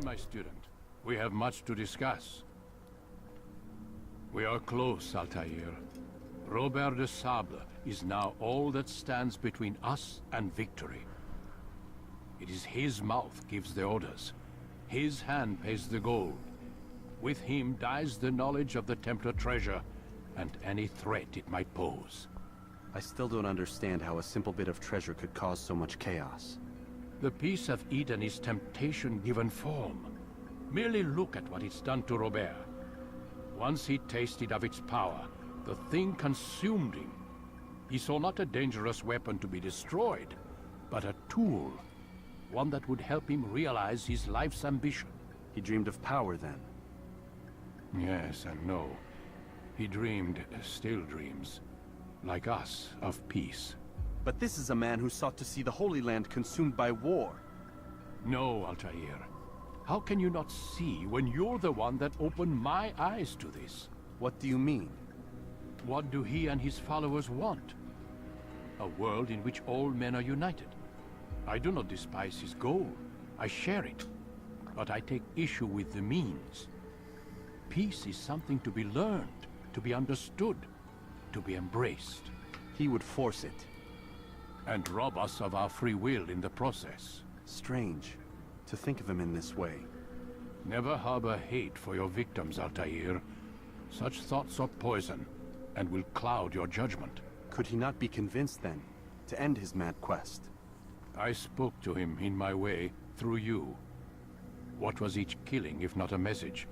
My student, we have much to discuss. We are close, Altair. Robert de Sable is now all that stands between us and victory. It is his mouth gives the orders. His hand pays the gold. With him dies the knowledge of the Templar treasure, and any threat it might pose. I still don't understand how a simple bit of treasure could cause so much chaos. The Peace of Eden is temptation given form. Merely look at what it's done to Robert. Once he tasted of its power, the thing consumed him. He saw not a dangerous weapon to be destroyed, but a tool. One that would help him realize his life's ambition. He dreamed of power then. Yes and no. He dreamed, still dreams, like us, of peace. But this is a man who sought to see the Holy Land consumed by war. No, Altair. How can you not see when you're the one that opened my eyes to this? What do you mean? What do he and his followers want? A world in which all men are united. I do not despise his goal. I share it. But I take issue with the means. Peace is something to be learned, to be understood, to be embraced. He would force it. And rob us of our free will in the process. Strange, to think of him in this way. Never harbor hate for your victims, Altair. Such thoughts are poison, and will cloud your judgment. Could he not be convinced then, to end his mad quest? I spoke to him in my way, through you. What was each killing if not a message?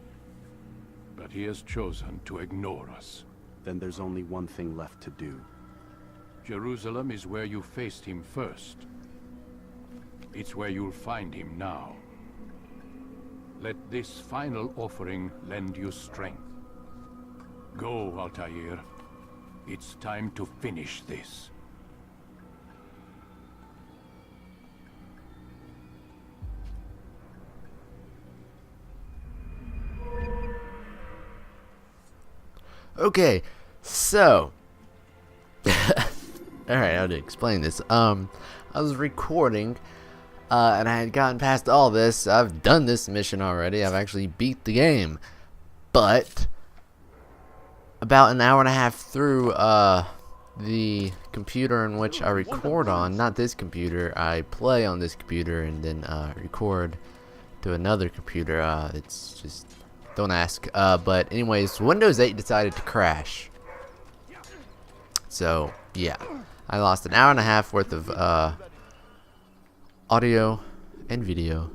But he has chosen to ignore us. Then there's only one thing left to do. Jerusalem is where you faced him first. It's where you'll find him now. Let this final offering lend you strength. Go, Altair. It's time to finish this. Okay, so alright, how to explain this. I was recording, and I had gotten past all this. I've done this mission already. I've actually beat the game. But about an hour and a half through the computer in which I record on, not this computer, I play on this computer and then record to another computer. It's just, don't ask. But anyways, Windows 8 decided to crash. So yeah, I lost an hour and a half worth of audio and video,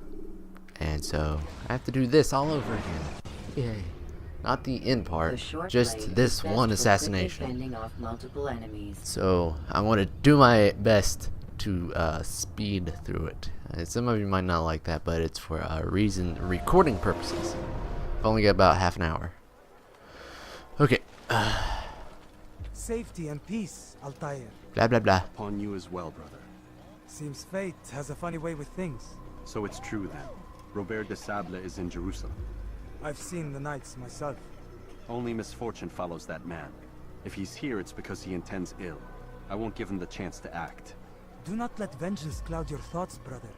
and so I have to do this all over again. Yay. Not the end part, just this one assassination. So I want to do my best to speed through it. Some of you might not like that, but it's for recording purposes. I've only got about half an hour. Okay. Safety and peace, Altair. Blah blah blah. Upon you as well, brother. Seems fate has a funny way with things. So it's true then. Robert de Sable is in Jerusalem. I've seen the knights myself. Only misfortune follows that man. If he's here, it's because he intends ill. I won't give him the chance to act. Do not let vengeance cloud your thoughts, brother.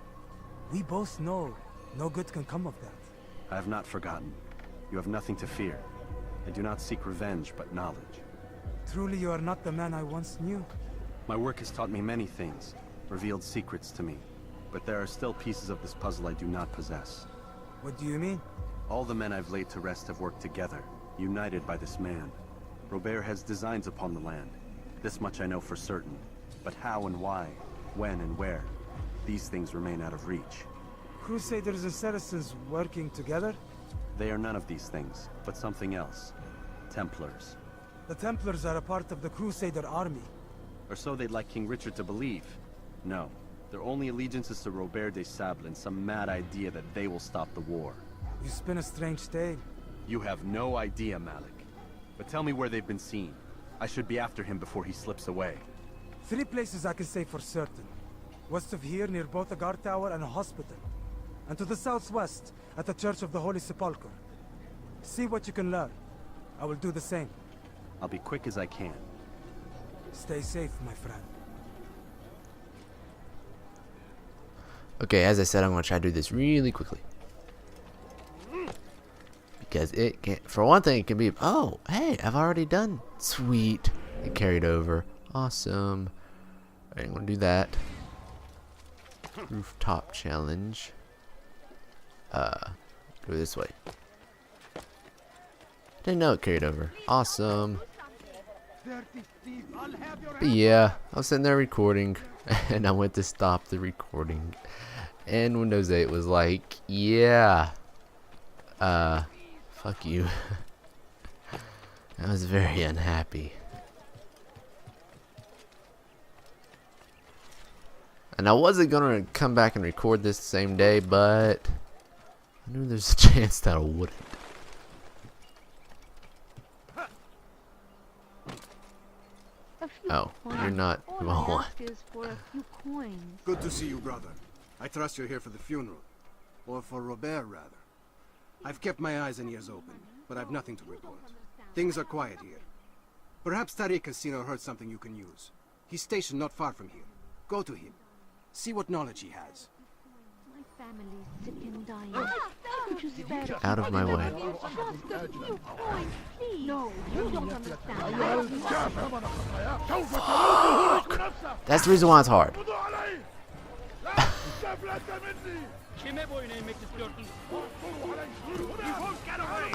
We both know no good can come of that. I have not forgotten. You have nothing to fear. I do not seek revenge, but knowledge. Truly you are not the man I once knew. My work has taught me many things, revealed secrets to me. But there are still pieces of this puzzle I do not possess. What do you mean? All the men I've laid to rest have worked together, united by this man. Robert has designs upon the land. This much I know for certain. But how and why, when and where, these things remain out of reach. Crusaders and Saracens working together? They are none of these things, but something else. Templars. The Templars are a part of the Crusader army. Or so they'd like King Richard to believe. No, their only allegiance is to Robert de Sable and some mad idea that they will stop the war. You spin a strange tale. You have no idea, Malik. But tell me where they've been seen. I should be after him before he slips away. 3 places I can say for certain. West of here, near both a guard tower and a hospital. And to the southwest, at the Church of the Holy Sepulchre. See what you can learn. I will do the same. I'll be quick as I can. Stay safe, my friend. Okay, as I said, I'm going to try to do this really quickly. Because it can, for one thing, it can be, oh, hey, I've already done. Sweet. It carried over. Awesome. Alright, I'm gonna do that. Rooftop challenge. Go this way. Didn't know it carried over. Awesome. But yeah, I was sitting there recording, and I went to stop the recording, and Windows 8 was like, yeah, fuck you. I was very unhappy. And I wasn't gonna come back and record this same day, but I knew there's a chance that I wouldn't. Oh, you're not who I want. Good to see you, brother. I trust you're here for the funeral. Or for Robert, rather. I've kept my eyes and ears open, but I've nothing to report. Things are quiet here. Perhaps Tariq has seen or heard something you can use. He's stationed not far from here. Go to him. See what knowledge he has. My family's sick and dying. Could you spare Out of my way. just a few coins, please? No, you don't understand. That's the reason why it's hard.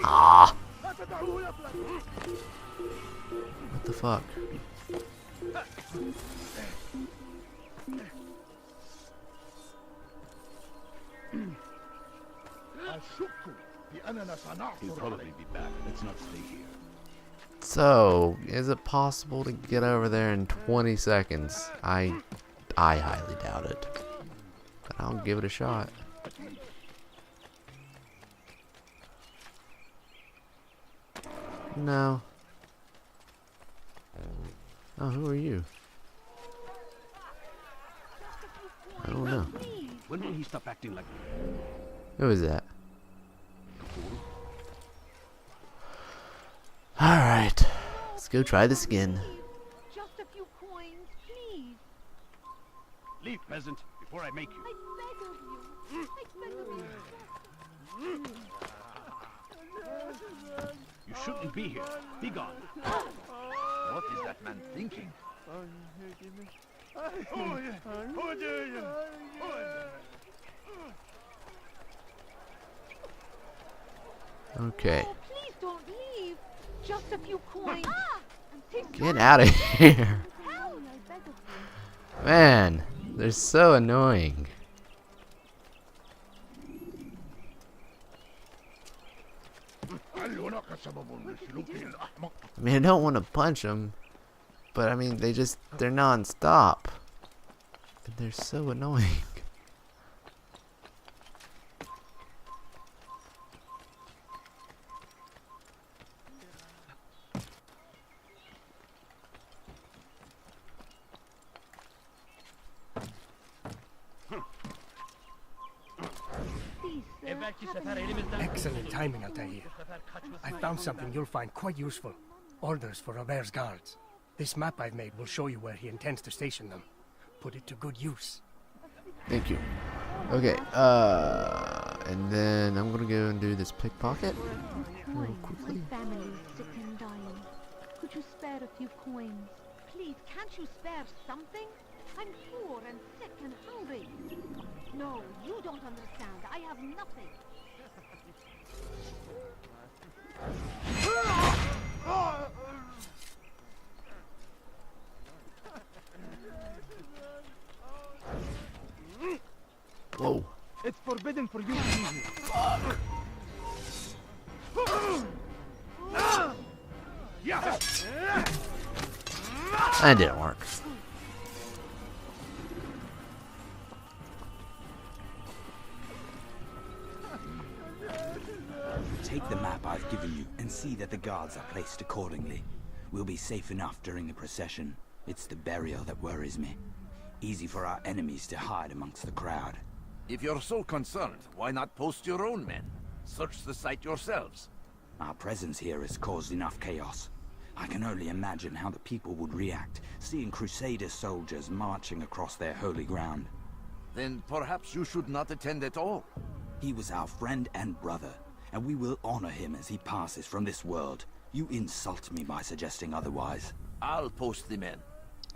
Ah. What the fuck? He'll probably be back. Let's not stay here. So, is it possible to get over there in 20 seconds? I highly doubt it. But I'll give it a shot. No. Oh, who are you? I don't know. When will he stop acting like Who is that? Alright. Let's go try this again. Just a few coins, please. leave, peasant, before I make you? I beg of you. I beg of you. You shouldn't be here. Be gone. What is that man thinking? Okay. Oh, please don't leave. Just a few coins. Get out of here. I beg of you. Man, they're so annoying. I mean, I don't want to punch them, but I mean, they're non-stop. And they're so annoying. Please, sir, have a Excellent timing, Altair. I found something you'll find quite useful. Orders for Robert's guards. This map I've made will show you where he intends to station them. Put it to good use. Thank you. Okay, and then I'm gonna go and do this pickpocket real quickly. My family's sick and dying. Could you spare a few coins? Please, can't you spare something? I'm poor and sick and hungry. No, you don't understand. I have nothing. Whoa. It's forbidden for you to be here. That didn't work. Take the map I've given you and see that the guards are placed accordingly. We'll be safe enough during the procession. It's the burial that worries me. Easy for our enemies to hide amongst the crowd. If you're so concerned, why not post your own men? Search the site yourselves. Our presence here has caused enough chaos. I can only imagine how the people would react, seeing Crusader soldiers marching across their holy ground. Then perhaps you should not attend at all. He was our friend and brother, and we will honor him as he passes from this world. You insult me by suggesting otherwise. I'll post the men.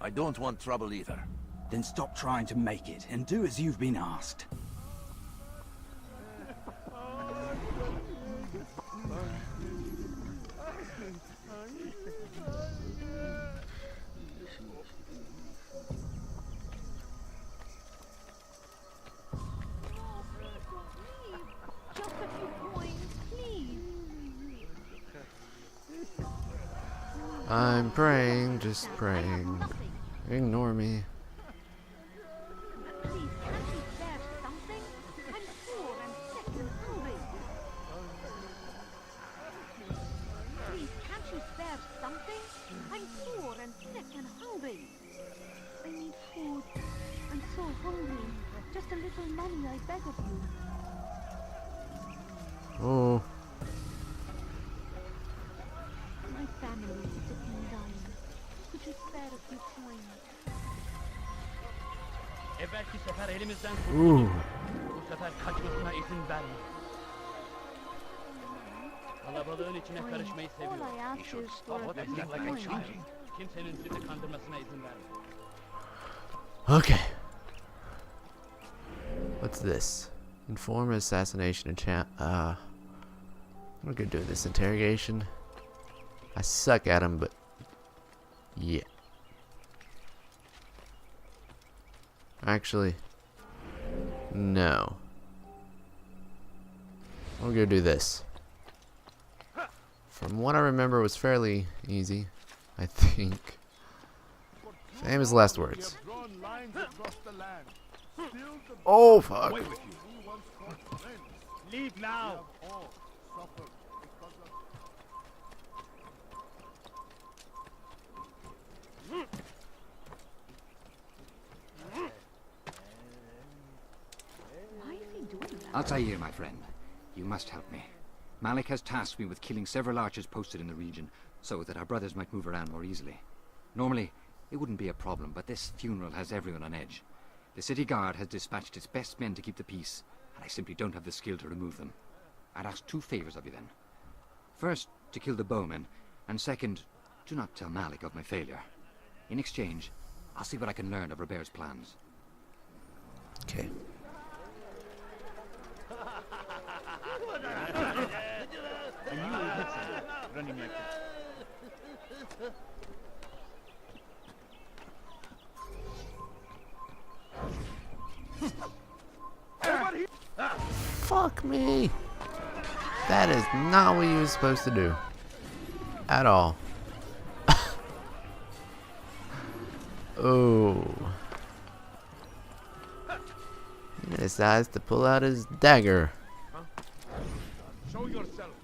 I don't want trouble either. Then stop trying to make it, and do as you've been asked. Just a few coins, please. I'm praying, just praying. Ignore me. Please, can't you spare something? I'm poor and sick and hungry. Please, can't you spare something? I'm poor and sick and hungry. I need food. I'm so hungry. Just a little money, I beg of you. Oh, My family is sick and dying. Could you spare a few coins? Evvelki sefer elimizden ooh. bu sefer kaçmasına izin verme. Kalabalığın içine karışmayı All seviyor. I ask is for a few coins. Kimsenin sizi kandırmasına izin verme. Okay. What's this? Inform assassination and chat. I'm gonna do this interrogation. I suck at them, but yeah. Actually, no. I'm gonna do this. From what I remember, it was fairly easy. I think. Famous last words. Oh fuck. Leave now. Why is he doing that? Altair, my friend, you must help me. Malik has tasked me with killing several archers posted in the region, so that our brothers might move around more easily. Normally, it wouldn't be a problem, but this funeral has everyone on edge. The city guard has dispatched its best men to keep the peace, and I simply don't have the skill to remove them. I'd ask two favors of you then. First, to kill the bowmen, and second, do not tell Malik of my failure. In exchange, I'll see what I can learn of Robert's plans. Okay. Running like that. Fuck me. That is not what you were supposed to do. At all. Oh. He decides to pull out his dagger. Show yourself.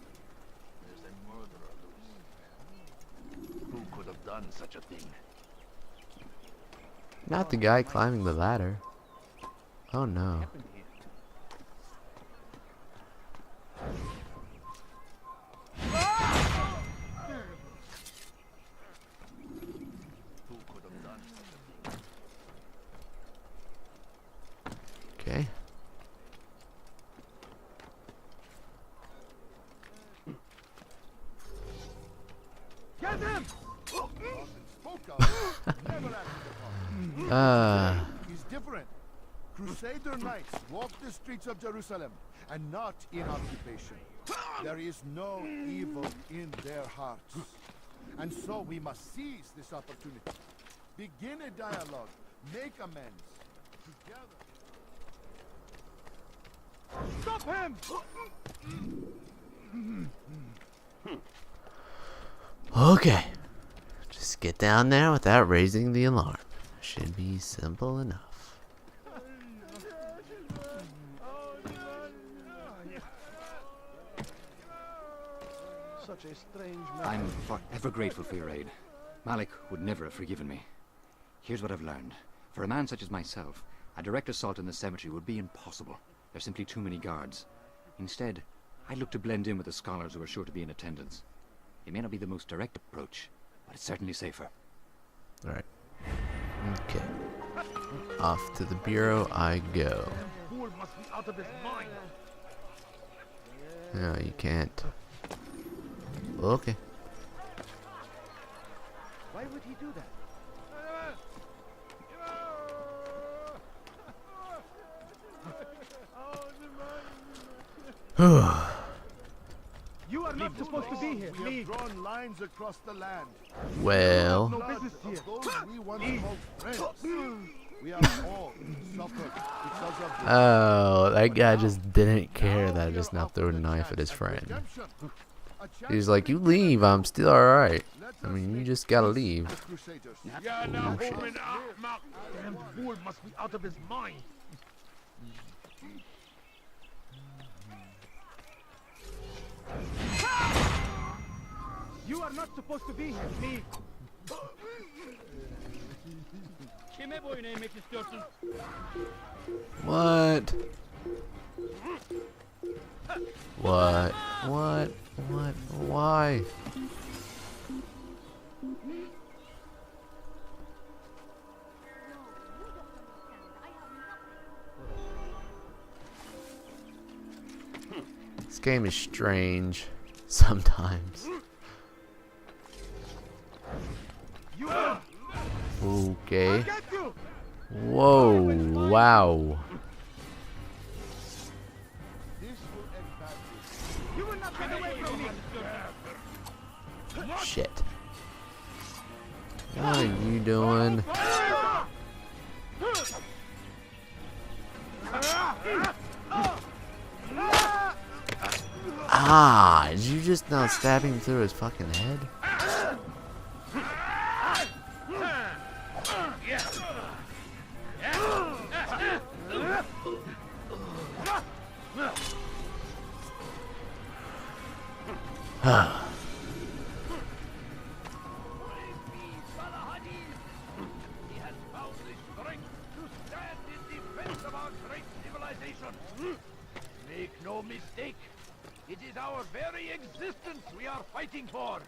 There's a murderer loose. Who could have done such a thing? Not the guy climbing the ladder. Oh no. Who could have done such a thing? Okay. Get him! He's different. Crusader knights walk the streets of Jerusalem, and not in occupation. There is no evil in their hearts. And so we must seize this opportunity. Begin a dialogue. Make amends. Together. Stop him! Okay. Just get down there without raising the alarm. Should be simple enough. Such a strange man. I'm forever grateful for your aid. Malik would never have forgiven me. Here's what I've learned. For a man such as myself, a direct assault in the cemetery would be impossible. There's simply too many guards. Instead, I'd look to blend in with the scholars who are sure to be in attendance. It may not be the most direct approach, but it's certainly safer. Alright. Okay. Off to the bureau I go. Fool must be out of his mind. No, you can't. Okay. Why would he do that? You are not supposed to be here. We have drawn lines across the land. Well, No business here. Those we once called friends. We are all suffered because of this. oh, that guy just didn't care that I just now threw a knife at his friend. Redemption. A chance He's to like, you make things leave, right. I'm still alright. Let I us mean, you make just gotta peace leave. with the Crusaders. Yeah, now Bullshit. open up, Mark. Damn fool must be out of his mind. You are not supposed to be here. Leave. Kime boyun eğmek istiyorsun? What? What? What? What? Why? This game is strange sometimes. Okay. Whoa, wow. This will end badly. You will not get away from me. Shit. What are you doing? Ah, did you just now stab him through his fucking head? He has found the strength to stand in defense of our great civilization. Make no mistake, it is our very existence we are fighting for.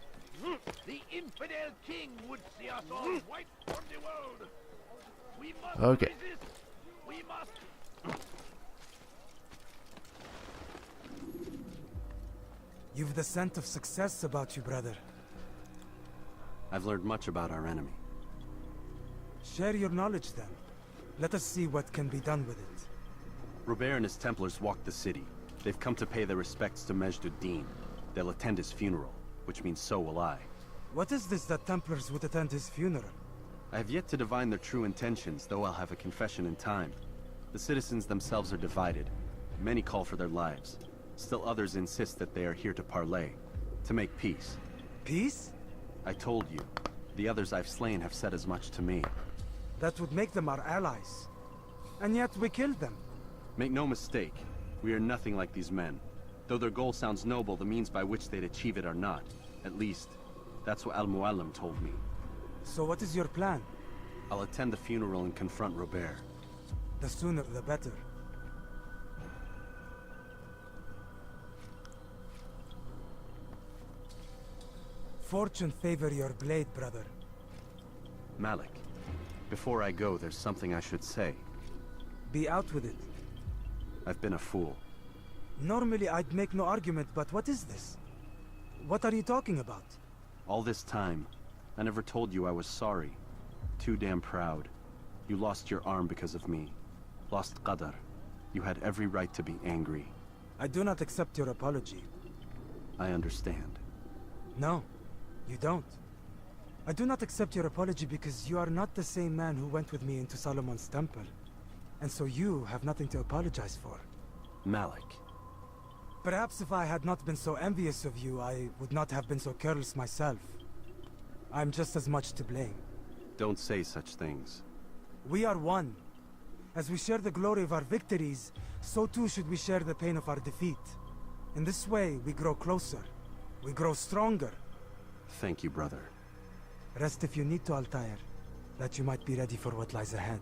The infidel king would see us all wiped from the world. We must Okay. resist. We must. You've the scent of success about you, brother. I've learned much about our enemy. Share your knowledge then. Let us see what can be done with it. Robert and his Templars walked the city. They've come to pay their respects to Majd-ud-Din. They'll attend his funeral, which means so will I. What is this that Templars would attend his funeral? I have yet to divine their true intentions, though I'll have a confession in time. The citizens themselves are divided. Many call for their lives. Still others insist that they are here to parley, to make peace. Peace? I told you. The others I've slain have said as much to me. That would make them our allies. And yet we killed them. Make no mistake, we are nothing like these men. Though their goal sounds noble, the means by which they'd achieve it are not. At least, that's what Al-Mualim told me. So what is your plan? I'll attend the funeral and confront Robert. The sooner the better. Fortune favor your blade, brother. Malik, before I go, there's something I should say. Be out with it. I've been a fool. Normally I'd make no argument, but what is this? What are you talking about? All this time, I never told you I was sorry. Too damn proud. You lost your arm because of me. Lost Qadar. You had every right to be angry. I do not accept your apology. I understand. No, you don't. I do not accept your apology because you are not the same man who went with me into Solomon's temple. And so you have nothing to apologize for. Malik. Perhaps if I had not been so envious of you, I would not have been so careless myself. I'm just as much to blame. Don't say such things. We are one. As we share the glory of our victories, so too should we share the pain of our defeat. In this way, we grow closer. We grow stronger. Thank you, brother. Rest if you need to, Altair, that you might be ready for what lies ahead.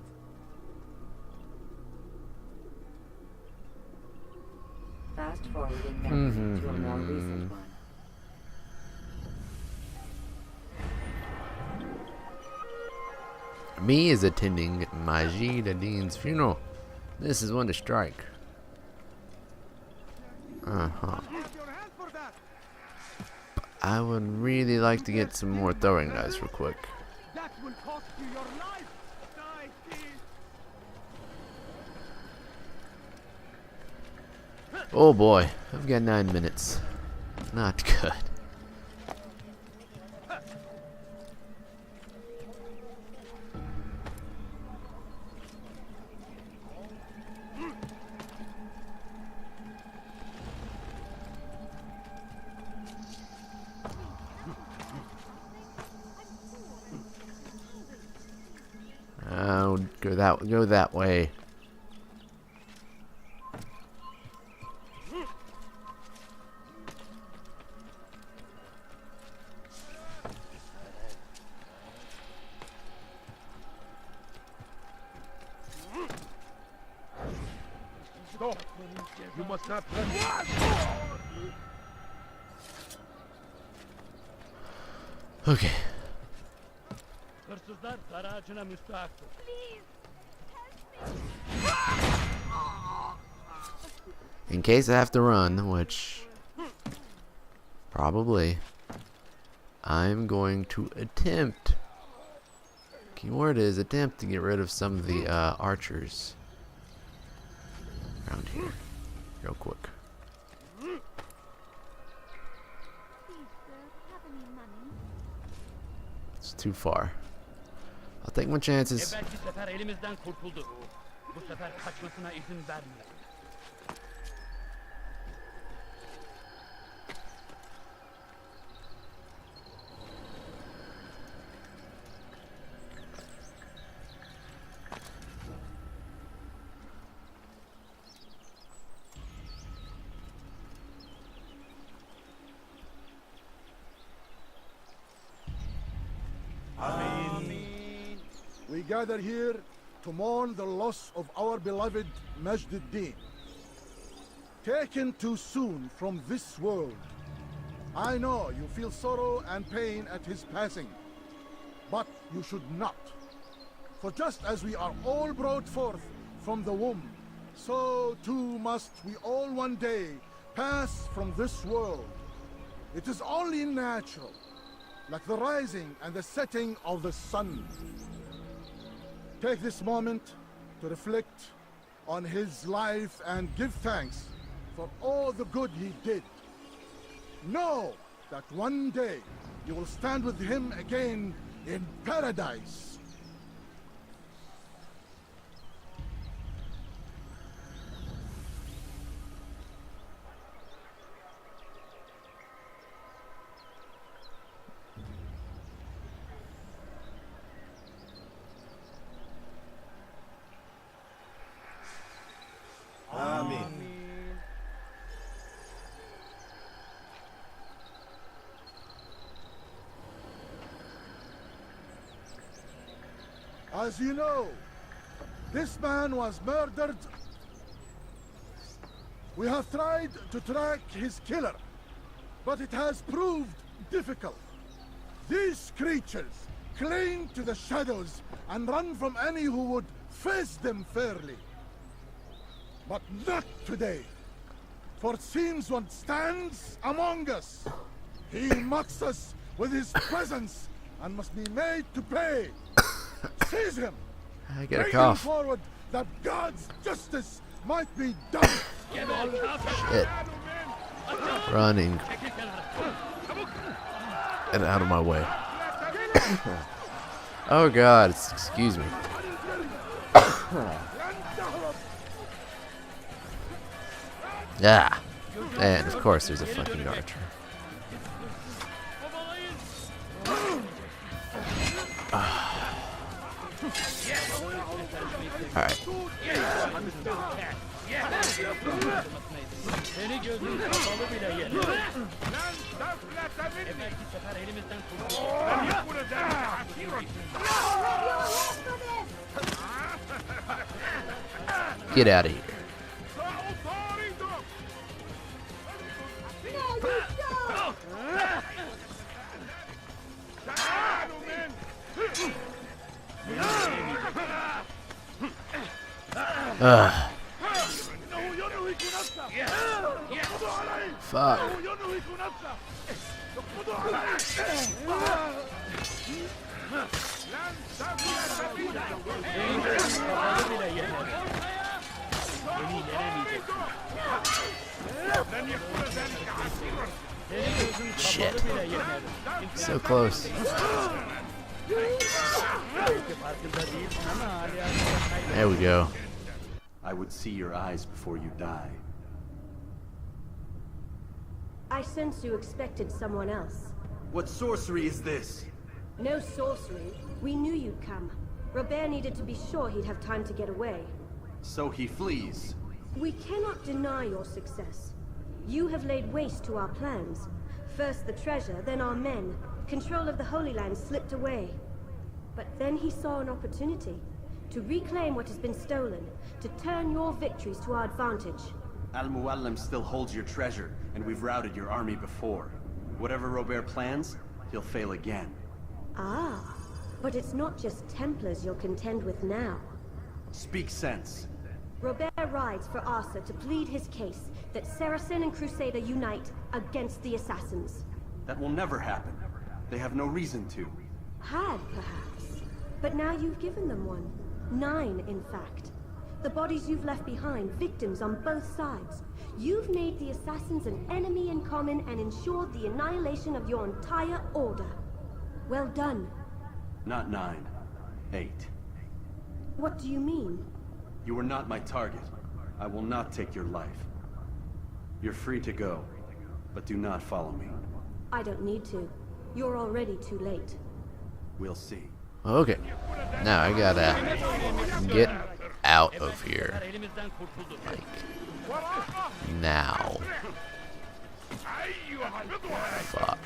Fast forwarding memory to a more recent one. Me is attending Majd-ud-Din's funeral. This is when to strike. Uh-huh. I would really like to get some more throwing knives real quick. That will cost you your life. Die, thief. Oh boy, I've got 9 minutes. Not good. Oh, go that way. Stop! You must not run. Okay. Hırsızlar garajına müstahaktır. In case I have to run, which probably, I'm going to attempt. Keyword is attempt to get rid of some of the archers around here, real quick. It's too far. I'll take my chances. Evvelki sefer elimizden kurtuldu. Bu sefer kaçmasına izin vermeyin. We gather here to mourn the loss of our beloved Majd-ud-Din. Taken too soon from this world. I know you feel sorrow and pain at his passing, but you should not. For just as we are all brought forth from the womb, so too must we all one day pass from this world. It is only natural, like the rising and the setting of the sun. Take this moment to reflect on his life and give thanks for all the good he did. Know that one day you will stand with him again in paradise. As you know, this man was murdered. We have tried to track his killer, but it has proved difficult. These creatures cling to the shadows and run from any who would face them fairly. But not today, for it seems one stands among us. He mocks us with his presence and must be made to pay. Seize him! I get a Bring cough. him forward that God's justice might be done. Shit. Running. Get out of my way. Oh God, excuse me. Yeah. And of course there's a fucking archer. Alright. Seni gözün kapalı bile yener. Evvelki sefer elimizden kurtuldu. Get out of here. Fuck. ينهك نفسه. اقبضوا عليه. لن تفي سبيلا. لن يكون ذلك عسيرا. Shit. So close. There we go. I would see your eyes before you die. I sense you expected someone else. What sorcery is this? No sorcery. We knew you'd come. Robert needed to be sure he'd have time to get away. So he flees. We cannot deny your success. You have laid waste to our plans. First the treasure, then our men. Control of the Holy Land slipped away. But then he saw an opportunity to reclaim what has been stolen, to turn your victories to our advantage. Al-Muallim still holds your treasure, and we've routed your army before. Whatever Robert plans, he'll fail again. Ah, but it's not just Templars you'll contend with now. Speak sense. Robert rides for Asa to plead his case that Saracen and Crusader unite against the Assassins. That will never happen. They have no reason to. Had, perhaps. But now you've given them one. 9, in fact. The bodies you've left behind, victims on both sides. You've made the Assassins an enemy in common and ensured the annihilation of your entire order. Well done. Not 9. 8. What do you mean? You are not my target. I will not take your life. You're free to go, but do not follow me. I don't need to. You're already too late. We'll see. Okay. Now I gotta get out of here. Like, now. Fuck.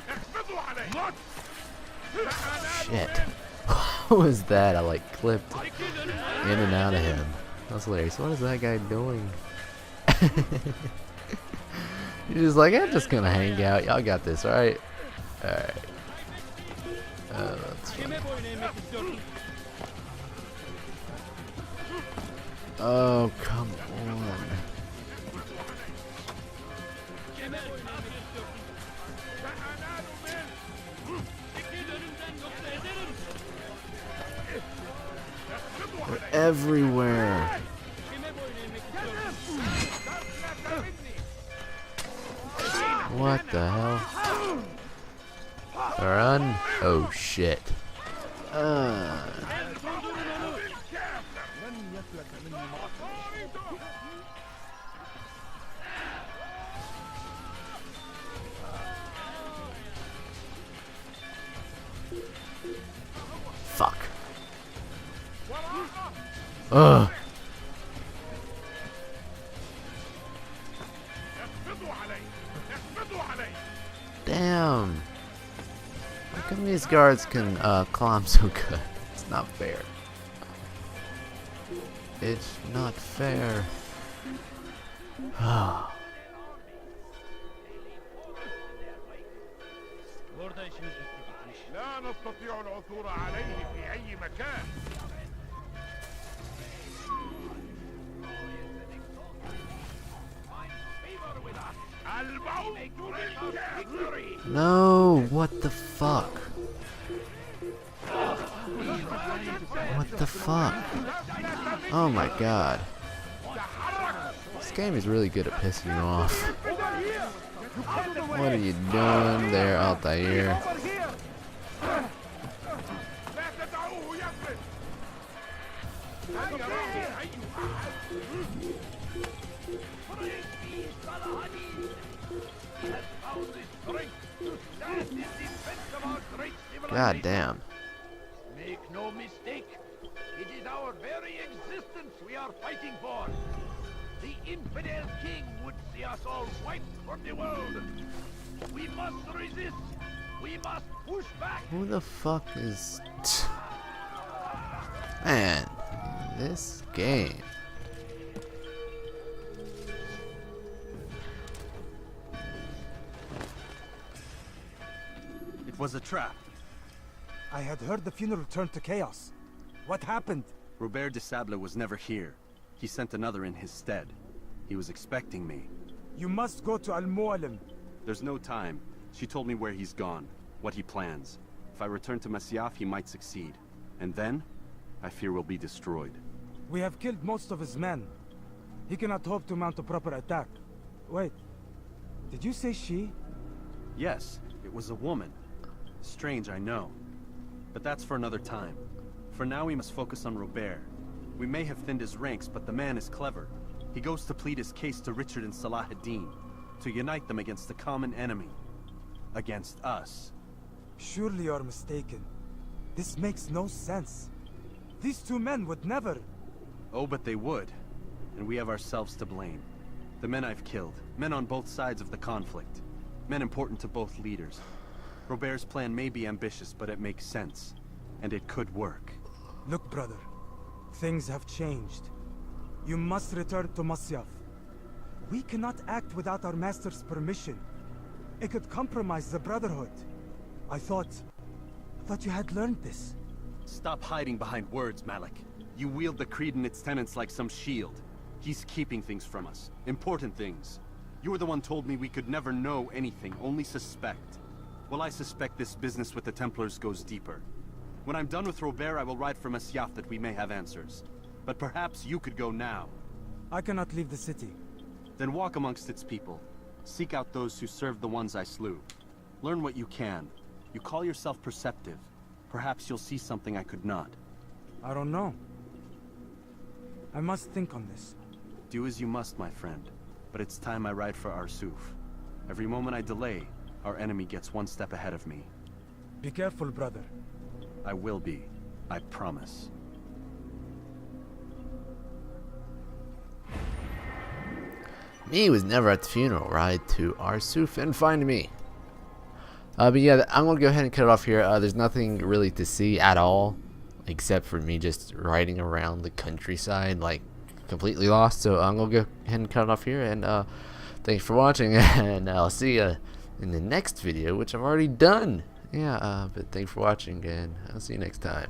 Shit. What was that? I like clipped in and out of him. That's hilarious. What is that guy doing? He's just like, I'm just gonna hang out. Y'all got this, alright? Alright. That's funny. Oh, come on. They're everywhere. What the hell? Run? Oh shit. Fuck. Ugh. Damn. How come these guards can climb so good? It's not fair. It's not fair. لا نستطيع العثور عليه في أي مكان. No, what the fuck? What the fuck? Oh my god. This game is really good at pissing you off. What are you doing there, Altair? God damn. Make no mistake, it is our very existence we are fighting for. The infidel king would see us all wiped from the world. We must resist. We must push back. Who the fuck is... Man, this game. It was a trap. I had heard the funeral turned to chaos. What happened? Robert de Sable was never here. He sent another in his stead. He was expecting me. You must go to Al-Mu'alim. There's no time. She told me where he's gone, what he plans. If I return to Masyaf, he might succeed. And then, I fear we'll be destroyed. We have killed most of his men. He cannot hope to mount a proper attack. Wait, did you say she? Yes, it was a woman. Strange, I know. But that's for another time. For now, we must focus on Robert. We may have thinned his ranks, but the man is clever. He goes to plead his case to Richard and Salah ad-Din, to unite them against the common enemy. Against us. Surely you're mistaken. This makes no sense. These two men would never... Oh, but they would. And we have ourselves to blame. The men I've killed, men on both sides of the conflict. Men important to both leaders. Robert's plan may be ambitious, but it makes sense. And it could work. Look, brother. Things have changed. You must return to Masyaf. We cannot act without our master's permission. It could compromise the Brotherhood. I thought you had learned this. Stop hiding behind words, Malik. You wield the Creed and its tenets like some shield. He's keeping things from us. Important things. You were the one told me we could never know anything, only suspect. Well, I suspect this business with the Templars goes deeper. When I'm done with Robert, I will ride for Masyaf that we may have answers. But perhaps you could go now. I cannot leave the city. Then walk amongst its people. Seek out those who served the ones I slew. Learn what you can. You call yourself perceptive. Perhaps you'll see something I could not. I don't know. I must think on this. Do as you must, my friend. But it's time I ride for Arsuf. Every moment I delay, our enemy gets one step ahead of me. Be careful, brother. I will be. I promise. Me was never at the funeral. Ride to Arsuf and find me. But yeah, I'm gonna go ahead and cut it off here. There's nothing really to see at all, except for me just riding around the countryside, like completely lost. So I'm gonna go ahead and cut it off here. And thanks for watching, and I'll see you in the next video, which I've already done. Yeah, but thanks for watching, and I'll see you next time.